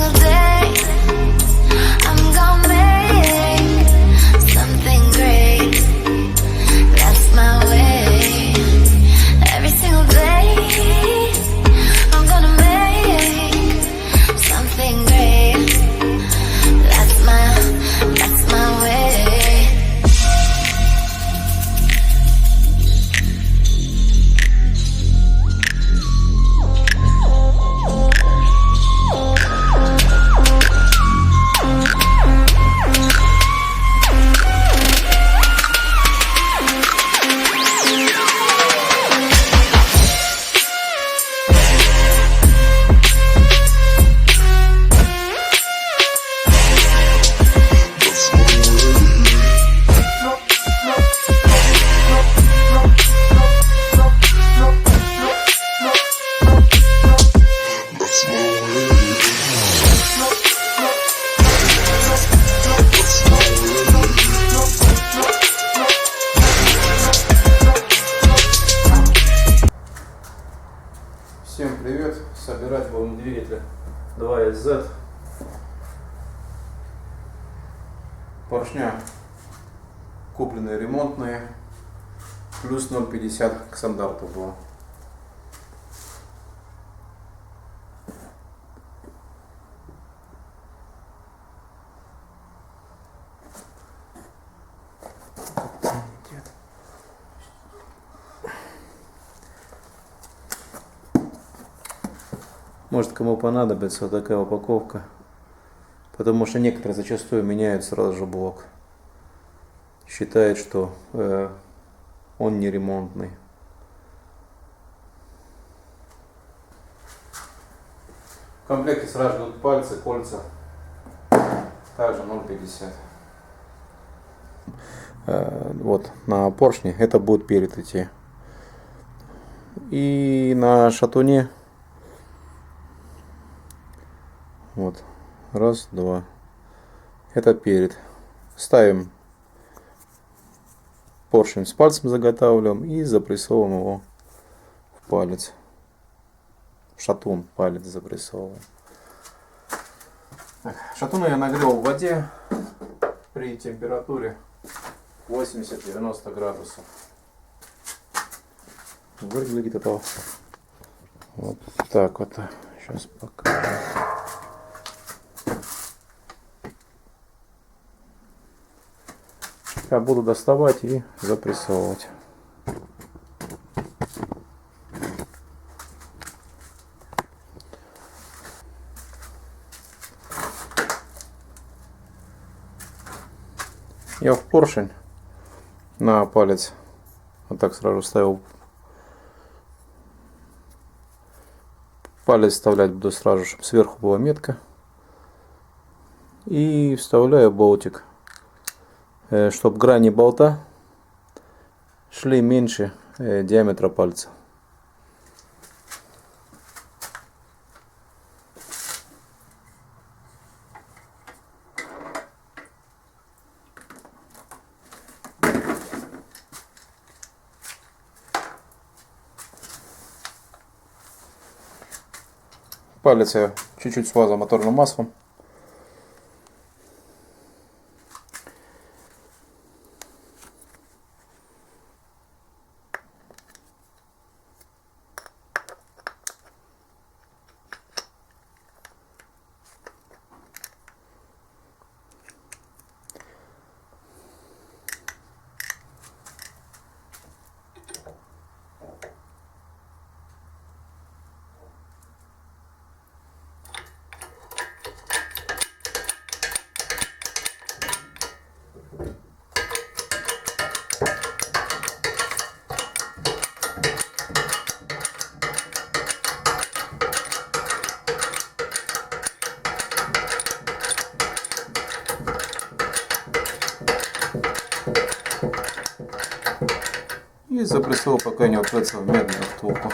single day I'm gonna make something great. That's my way. Every single day I'm gonna make something great. That's my way. Всем привет! Собирать будем двигатель 2SZ. Поршня купленные ремонтные, плюс 0,50 к стандарту было. Может, кому понадобится вот такая упаковка, потому что некоторые зачастую меняют сразу же блок, считают, что он не ремонтный. В комплекте сразу идут пальцы, кольца, также 0,50. Вот на поршне это будет перед идти, и на шатуне. Вот, раз, два. Это перед. Ставим поршень с пальцем, заготавливаем и запрессовываем его в палец. В шатун палец запрессовываем. Так, шатун я нагрел в воде при температуре 80-90 градусов. Выглядит это вот так вот. Сейчас покажу. Я буду доставать и запрессовывать. Я в поршень на палец вот так сразу ставил. Палец вставлять буду сразу, чтобы сверху была метка. И вставляю болтик, чтобы грани болта шли меньше диаметра пальца. Палец я чуть-чуть смазал моторным маслом. И запрессовал, пока не упрется в медную втулку,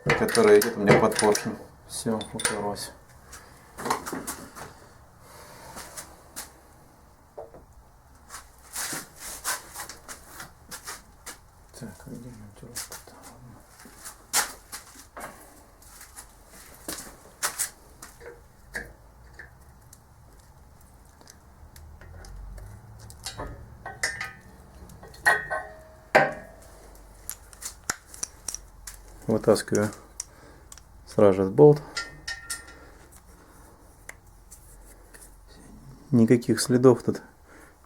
которая идет у меня под поршнем. Все, уперлось. Так, где монтировка-то? Вытаскиваю сразу же болт. Никаких следов тут,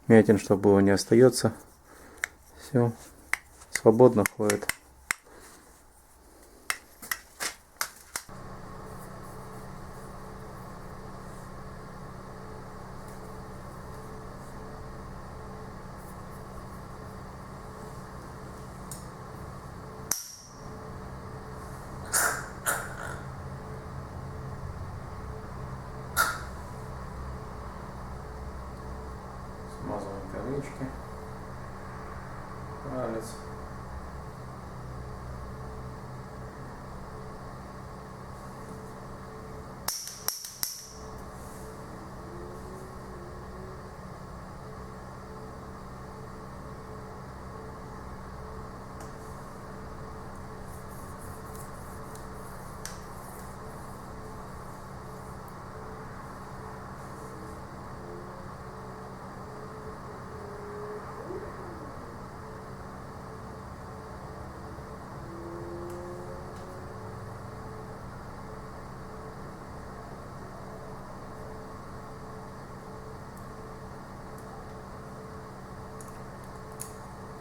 мятин, что было, не остается. Все свободно ходит. Смазываем колечки. Палец.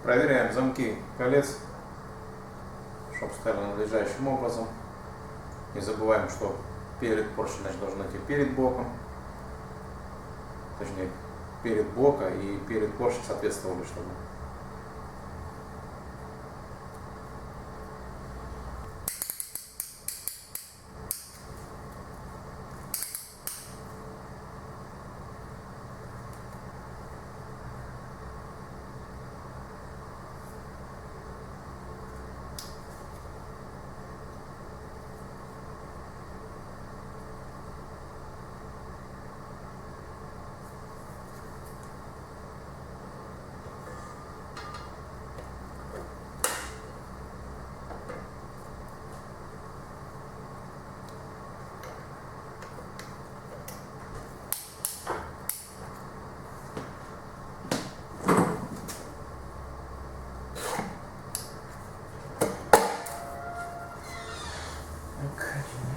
Проверяем замки колец, чтобы стали надлежащим образом. Не забываем, что перед поршень должен идти перед блоком, точнее перед блока и перед поршень соответствовали, чтобы.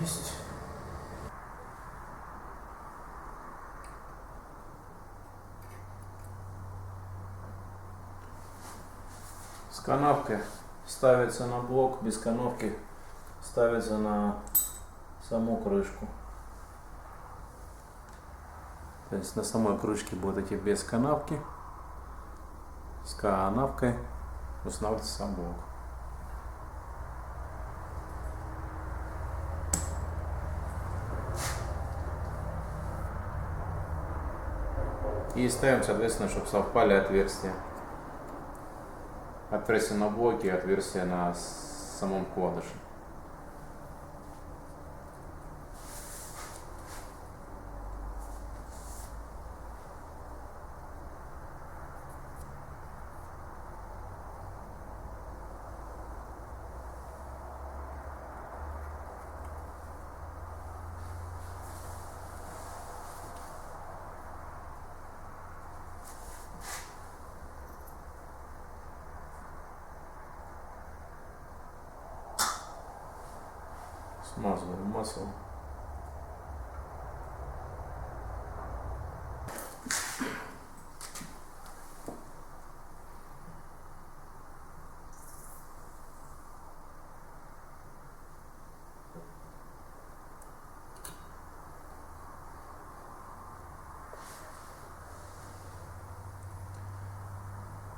Есть. С канавкой ставится на блок, без канавки ставится на саму крышку. То есть на самой крышке будет идти без канавки, с канавкой устанавливается сам блок. И ставим, соответственно, чтобы совпали отверстия. Отверстие на блоке и отверстие на самом вкладыше. Смазываем маслом.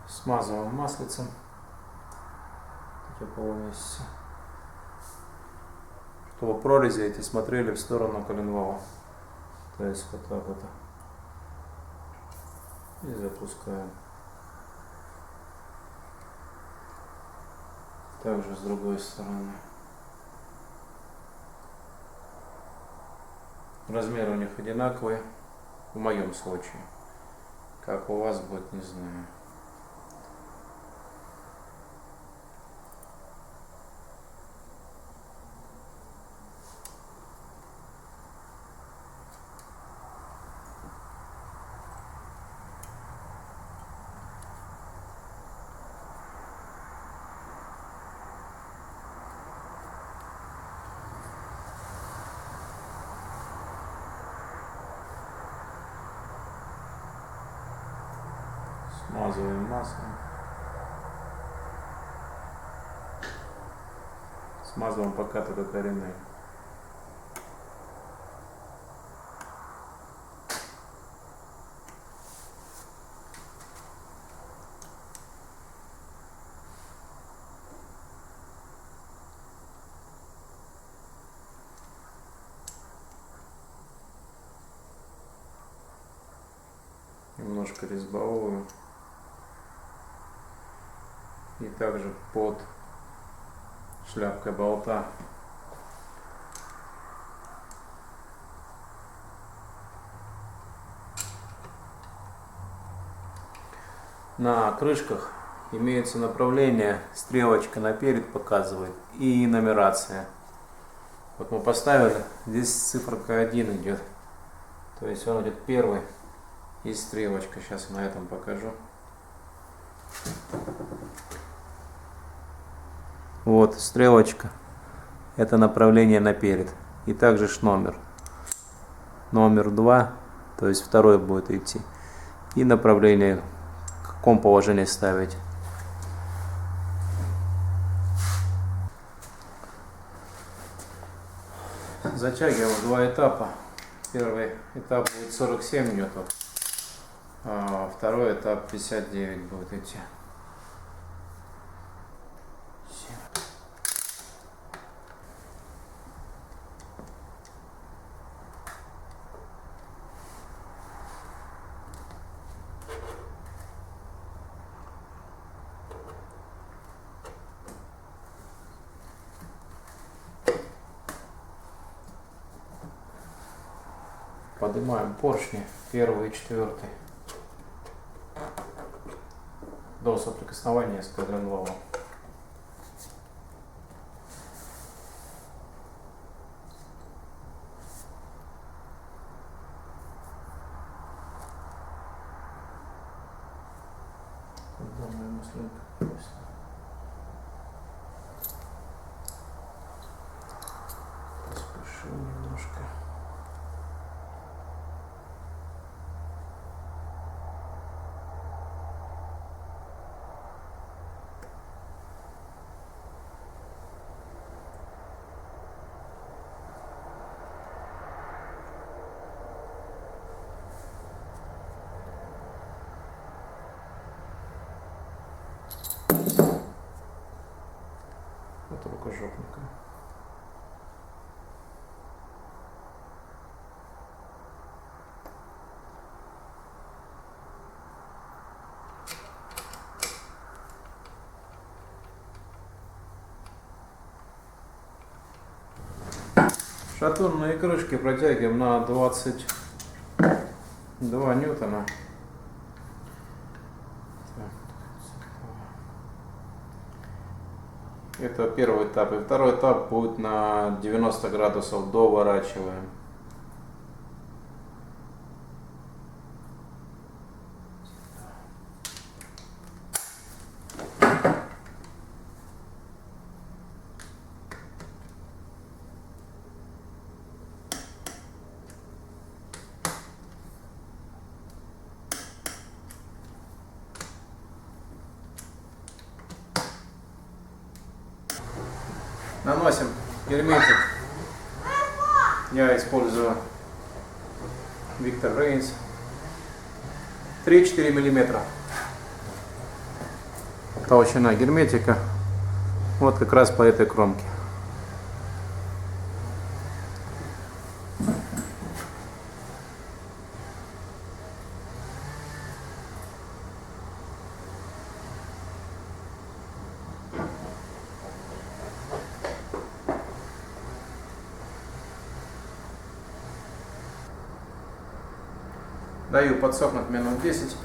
Смазываем маслицем теплого месяца, чтобы прорези эти смотрели в сторону коленвала. То есть вот так вот. И запускаем. Также с другой стороны. Размеры у них одинаковые, в моем случае. Как у вас будет, не знаю. Смазываем маслом. Смазываем пока только коренные. Немножко резьбовую. И также под шляпкой болта. На крышках имеется направление, стрелочка наперед показывает и нумерация. Вот мы поставили, здесь циферка 1 идет. То есть он идет первый и стрелочка. Сейчас я на этом покажу. Вот стрелочка. Это направление наперед. И также номер. Номер 2, то есть второй будет идти. И направление, в каком положении ставить. Затягиваем в 2 этапа. Первый этап будет 47 ньютов, а второй этап 59 будет идти. Поднимаем поршни, первый и четвертый, до соприкосновения с кадренловом. Поспешу немножко. Вот рукожопника. Шатунные крышки протягиваем на 22 ньютона. Это первый этап. И второй этап будет на 90 градусов, доворачиваем. Наносим герметик. Я использую Victor Reigns 3-4 мм. Толщина герметика. Вот как раз по этой кромке. Даю подсохнуть минут 10,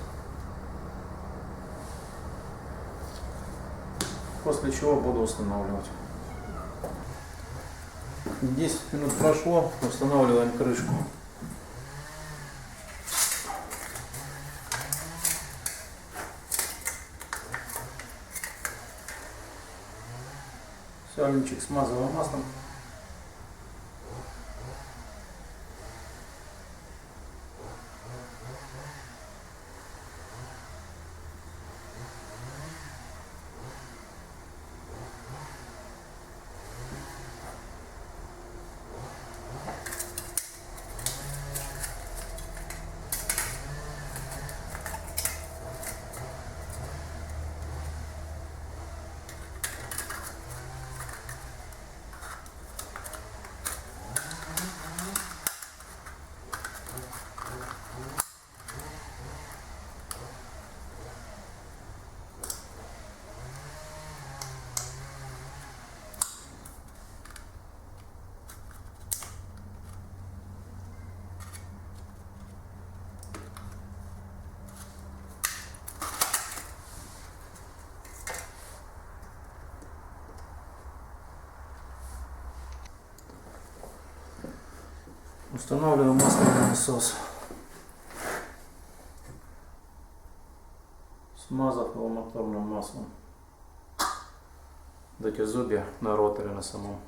после чего буду устанавливать. 10 минут прошло, устанавливаем крышку. Сальничек смазываем маслом. Устанавливаю масляный насос. Смазав его моторным маслом до зубья на роторе на самом.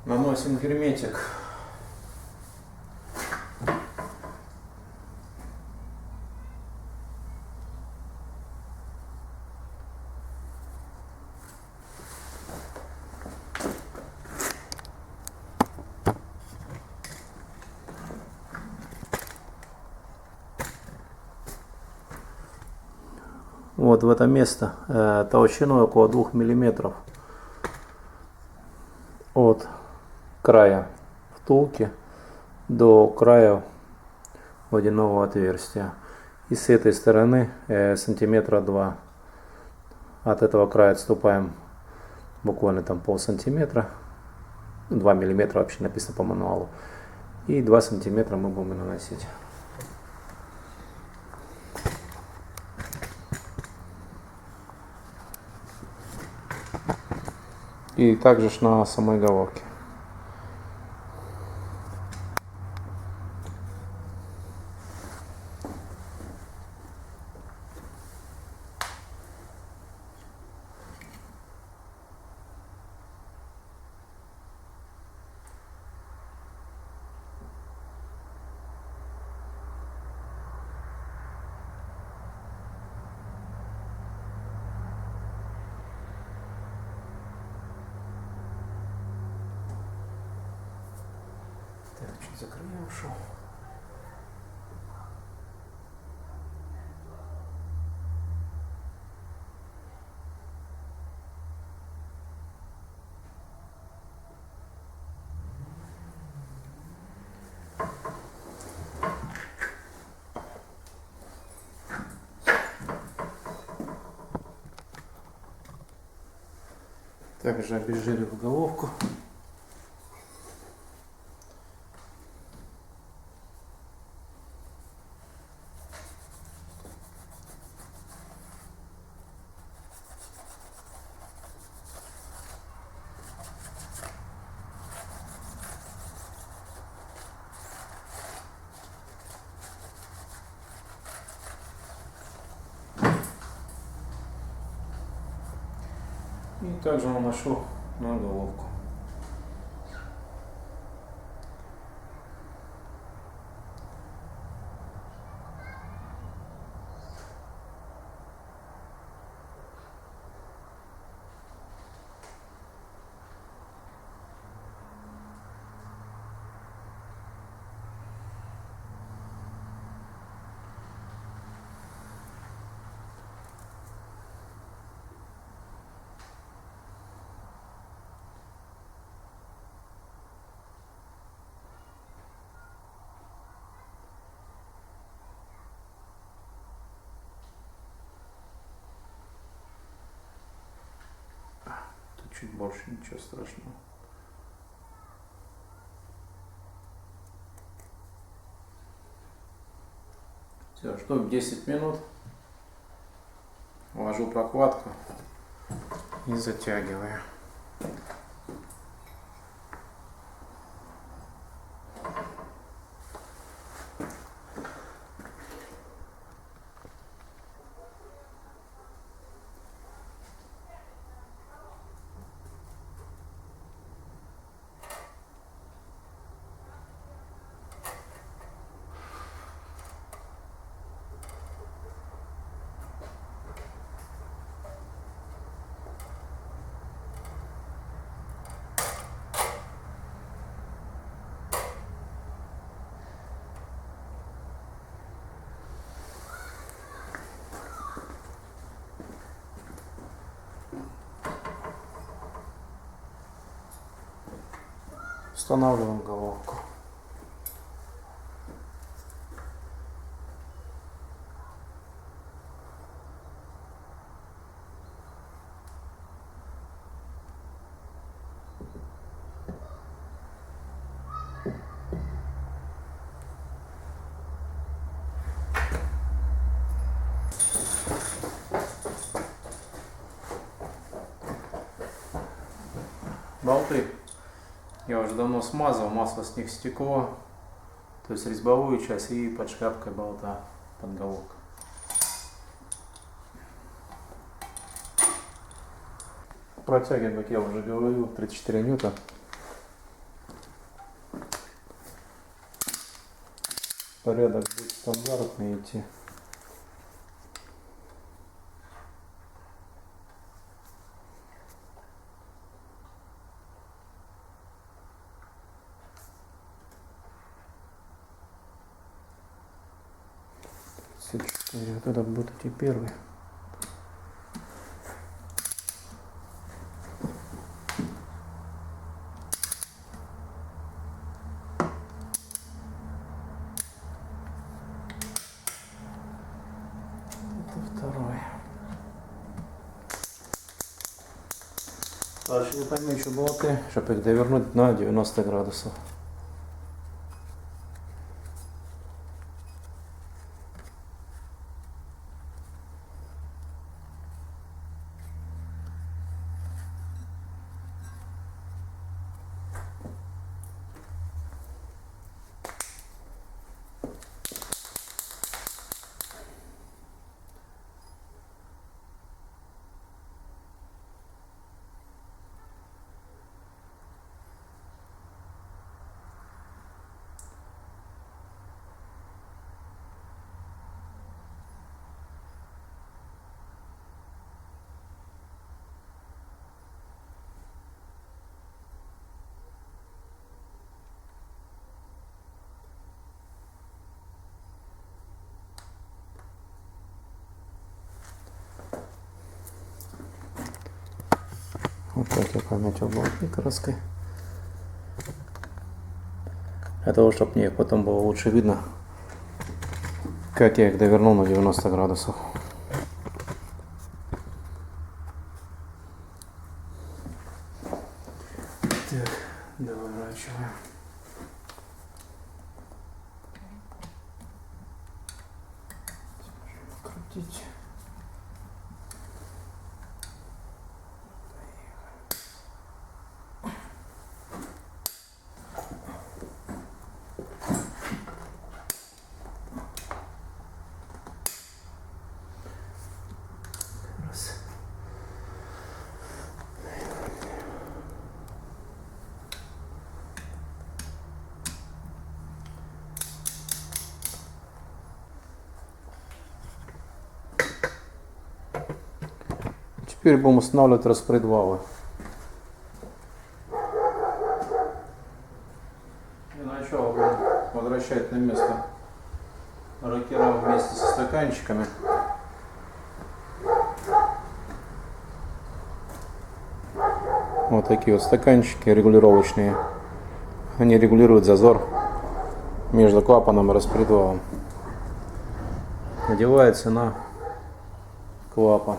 Наносим герметик. Вот в это место толщиной около 2 миллиметров от края втулки до края водяного отверстия. И с этой стороны сантиметра 2. От этого края отступаем буквально там полсантиметра. 2 миллиметра вообще написано по мануалу. И 2 сантиметра мы будем наносить. И также на самой головке. Так, чуть за края ушел. Также обезжирив головку. И также наношу на головку. Чуть больше, ничего страшного. Все, ждем 10 минут. ввожу прокладку и затягиваю. Устанавливаем головку. Болты я уже давно смазал, масло с них стекло, то есть резьбовую часть и под шляпкой болта под головку. Протягиваем, как я уже говорил, 34 ньюта. Порядок будет стандартный идти. Вот это будет идти первый. Это второй. Дальше я помечу болты, чтобы их довернуть на 90 градусов. Вот так я пометил болты краской. Для того, чтобы мне потом было лучше видно, как я их довернул на 90 градусов. Так, доворачиваем. Крутить. Теперь будем устанавливать распредвалы. Для начала будем возвращать на место рокера вместе со стаканчиками. Вот такие вот стаканчики регулировочные. Они регулируют зазор между клапаном и распредвалом. Надевается на клапан.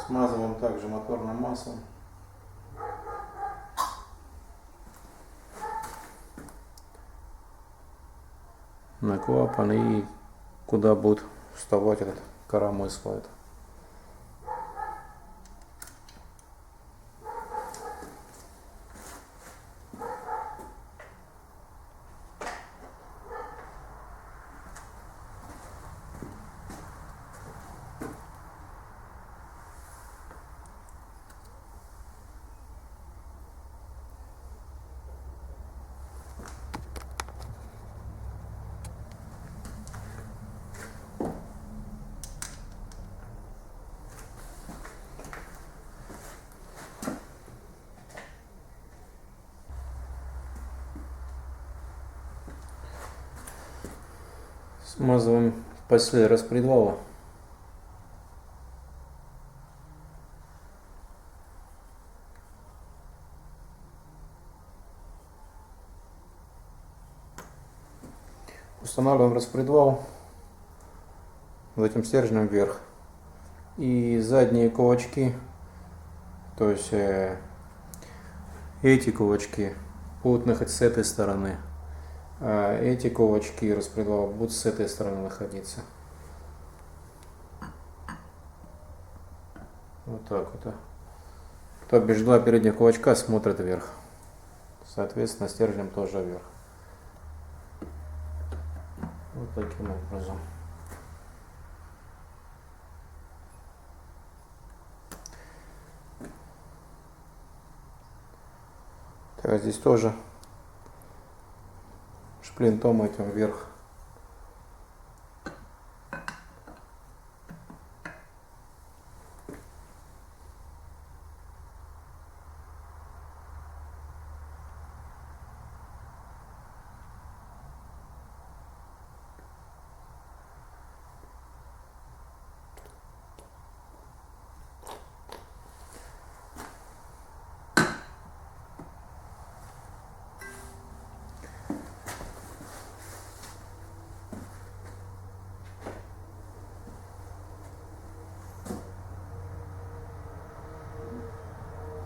Смазываем также моторным маслом. на клапан и куда будет вставать этот коромысло. Это. Смазываем после распредвала. Устанавливаем распредвал этим стержнем вверх. И задние кулачки, то есть эти кулачки будут находиться с этой стороны. А эти кулачки распредвала будут с этой стороны находиться. Вот так вот. То бишь два передних кулачка смотрят вверх. Соответственно, стержнем тоже вверх. Вот таким образом. Так, здесь тоже шплинтом этим вверх.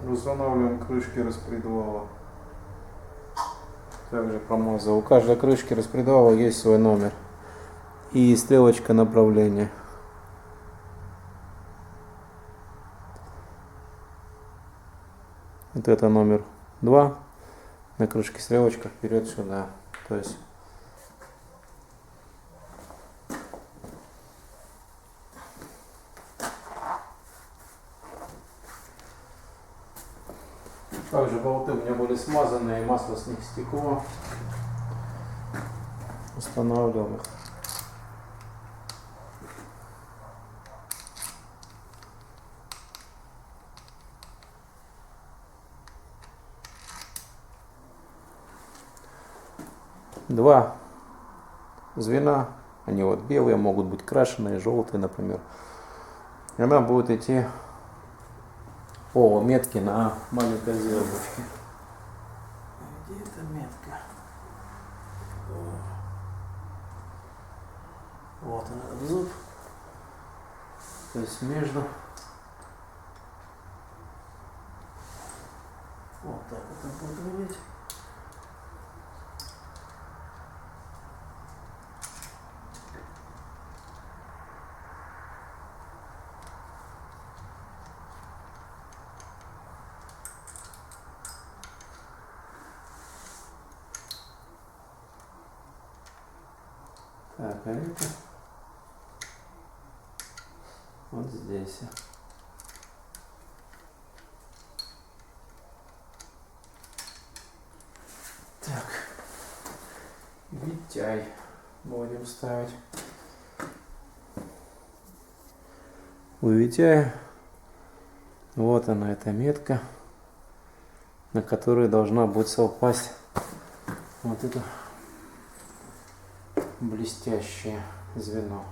Устанавливаем крышки распредвала. Также промазал. У каждой крышки распредвала есть свой номер и стрелочка направления. Вот это номер 2. На крышке стрелочка вперед сюда. То есть также болты у меня были смазаны, и масло с них стекло. Устанавливаем их. Два звена, они вот белые, могут быть крашеные, желтые, например. И она будет идти по метке на маленькой звездочке. Где эта метка? Вот он, этот зуб. То есть между. Вот так вот он будет выглядеть. Так, а это вот здесь. Так, витяй будем ставить. У витяя вот она, эта метка, на которую должна будет совпасть вот это блестящее звено.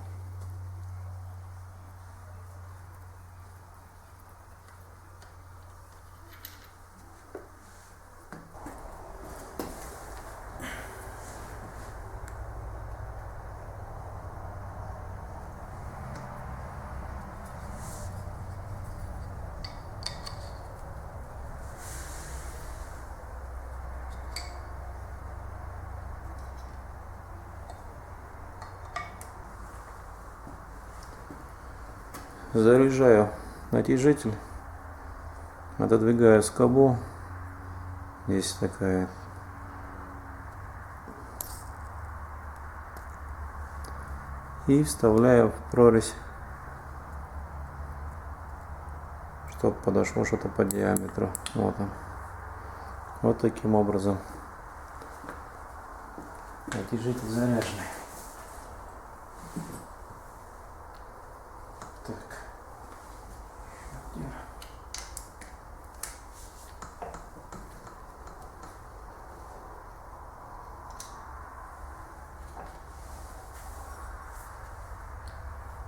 заряжаю натяжитель, отодвигаю скобу, здесь такая, и вставляю в прорезь, чтобы подошло что-то по диаметру. Вот он. Вот таким образом натяжитель заряженный. Так.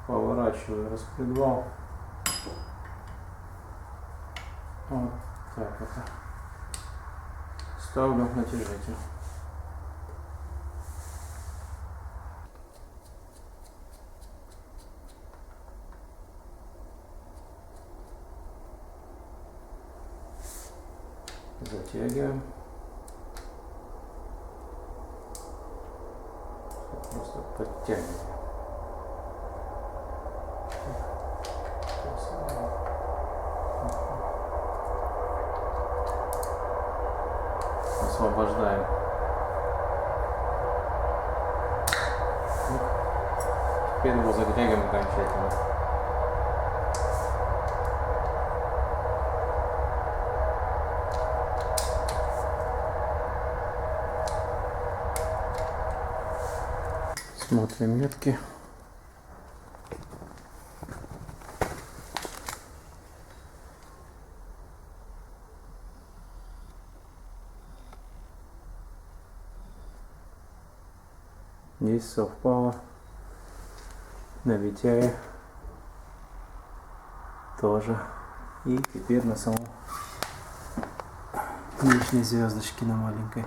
Поворачиваю распредвал. Вот так это. Ставлю натяжитель. Затягиваем. Просто подтягиваем. Освобождаем. Теперь его затягиваем окончательно. Смотрим метки. Здесь совпало. На Витяе тоже. И теперь на самом лишней звездочке на маленькой.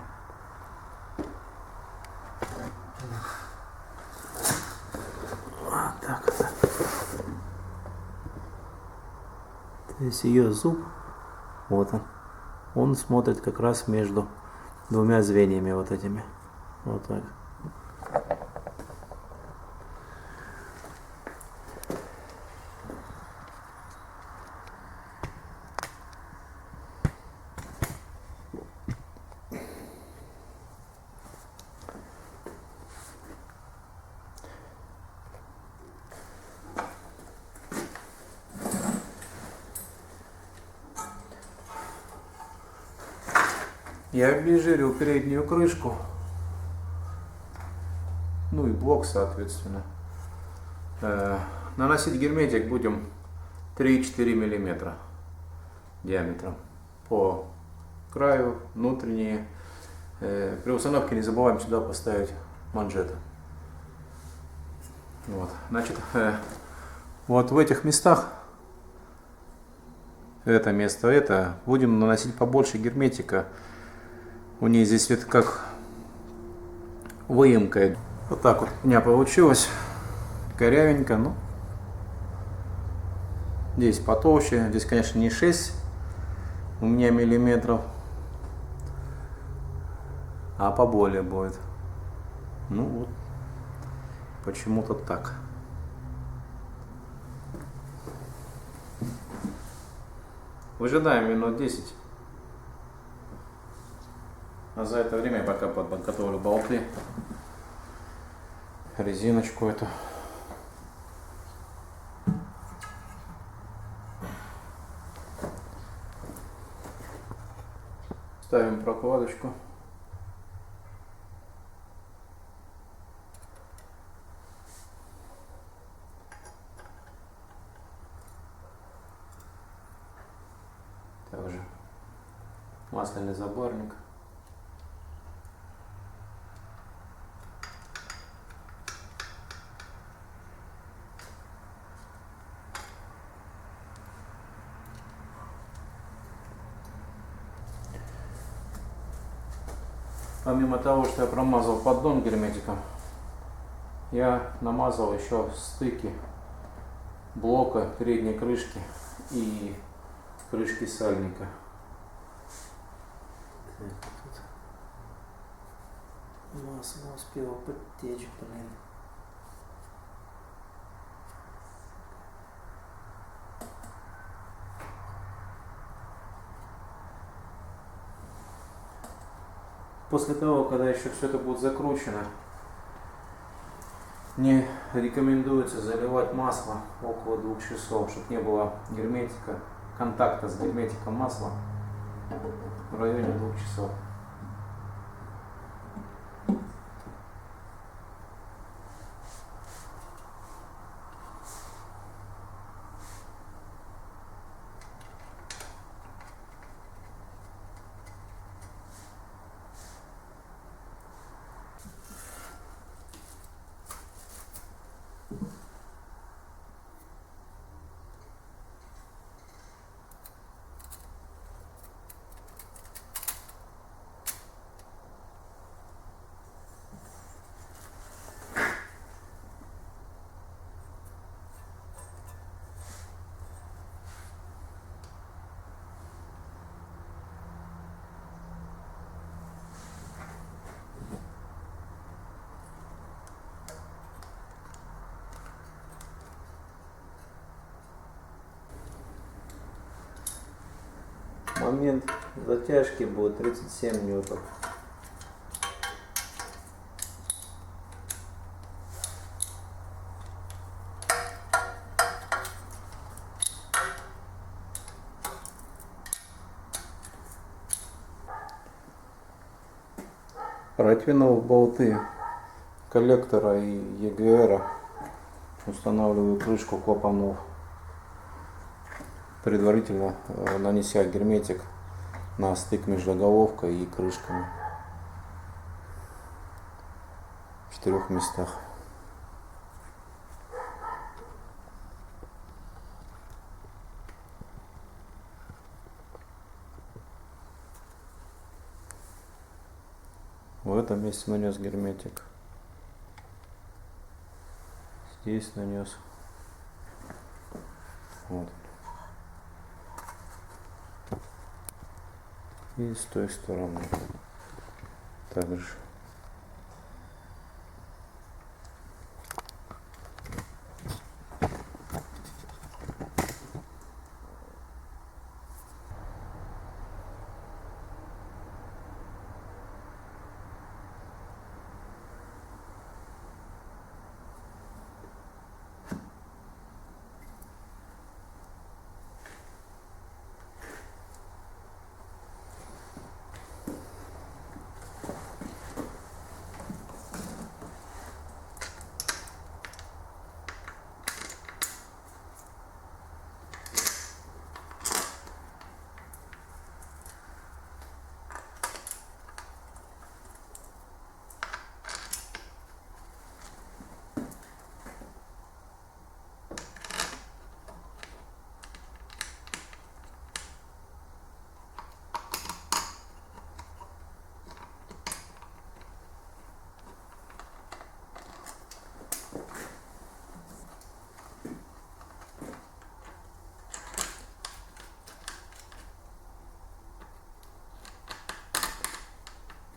Вот так вот. То есть ее зуб, вот он смотрит как раз между двумя звеньями вот этими. Вот так. Я обезжирил переднюю крышку, ну и блок соответственно. Наносить герметик будем 3-4 мм диаметром по краю, внутренние. При установке не забываем сюда поставить манжеты. Вот, значит, вот в этих местах, это место, это, будем наносить побольше герметика. У нее здесь вот как выемка. Вот так вот у меня получилось. Корявенько, но здесь потолще. Здесь, конечно, не 6 у меня миллиметров, а поболее будет. Ну вот, почему-то так. Выжидаем минут 10. А за это время я пока подготовлю болты, резиночку эту. Ставим прокладочку. Также масляный заборник. Помимо того, что я промазал поддон герметиком, я намазал еще стыки блока передней крышки и крышки сальника. Масло успело подтечь, блин. После того, когда еще все это будет закручено, мне рекомендуется заливать масло около 2 часов, чтобы не было герметика, контакта с герметиком масла в районе 2 часов. Момент затяжки будет 37 ньютов. Протянув болты коллектора и EGR, устанавливаю крышку клапанов, предварительно нанеся герметик на стык между головкой и крышками в 4 местах. В этом месте нанес герметик. Здесь нанес. Вот. И с той стороны также.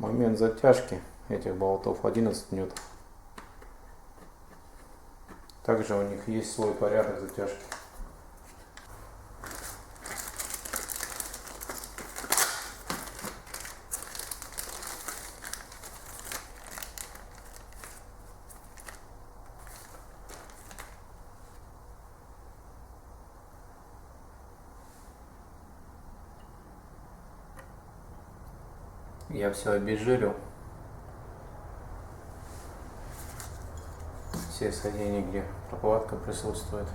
Момент затяжки этих болтов 11 ньютов. Также у них есть свой порядок затяжки. Я все обезжирил. Все соединения, где прокладка присутствует.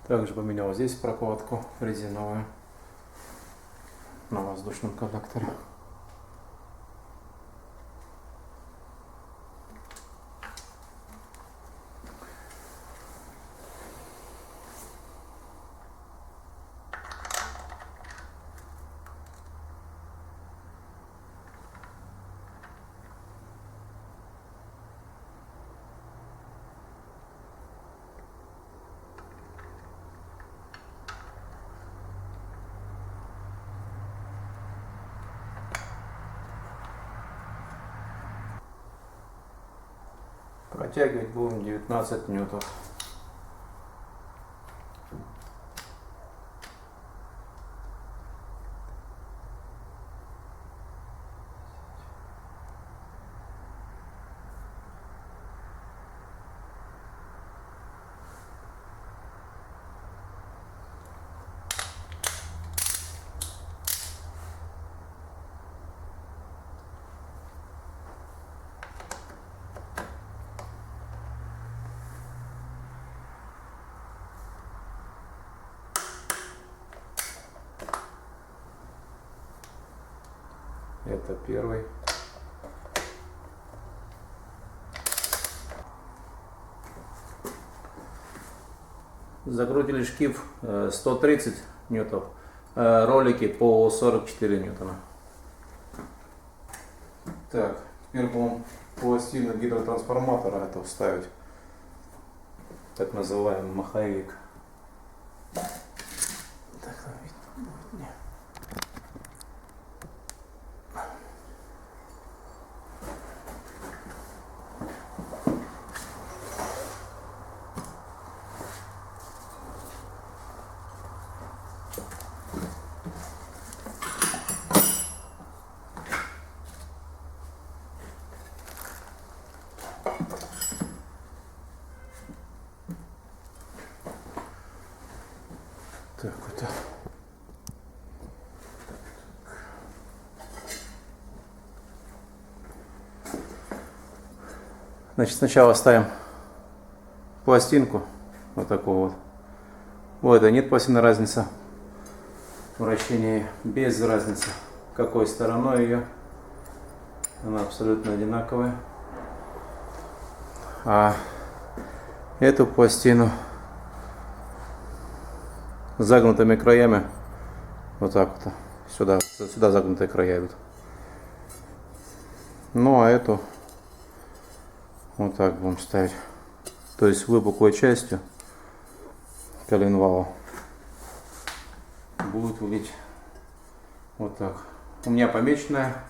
Также поменял здесь прокладку резиновую на воздушном коллекторе. Протягивать будем 19 ньютов. Это первый. Закрутили шкив 130 ньютов, ролики по 44 ньютона. Так, теперь будем пластину гидротрансформатора это вставить, так называемый маховик. Так, видно будет мне. Так, вот так. Значит, сначала ставим пластинку, вот такую вот. Вот это нет пластины, разница вращения, без разницы, какой стороной ее. Она абсолютно одинаковая. А эту пластину с загнутыми краями, вот так вот, сюда загнутые края идут. Ну а эту вот так будем ставить, то есть выпуклой частью коленвала будет вылить вот так. У меня помеченная,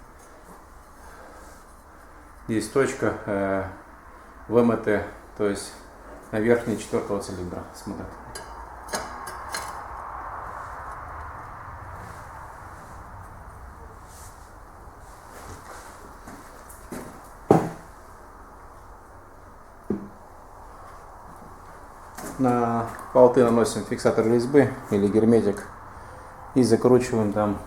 есть точка ВМТ, то есть на верхней 4-го цилиндра. Смотрите. На болты наносим фиксатор резьбы или герметик и закручиваем там .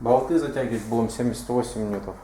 Болты затягивать будем 78 ньютов.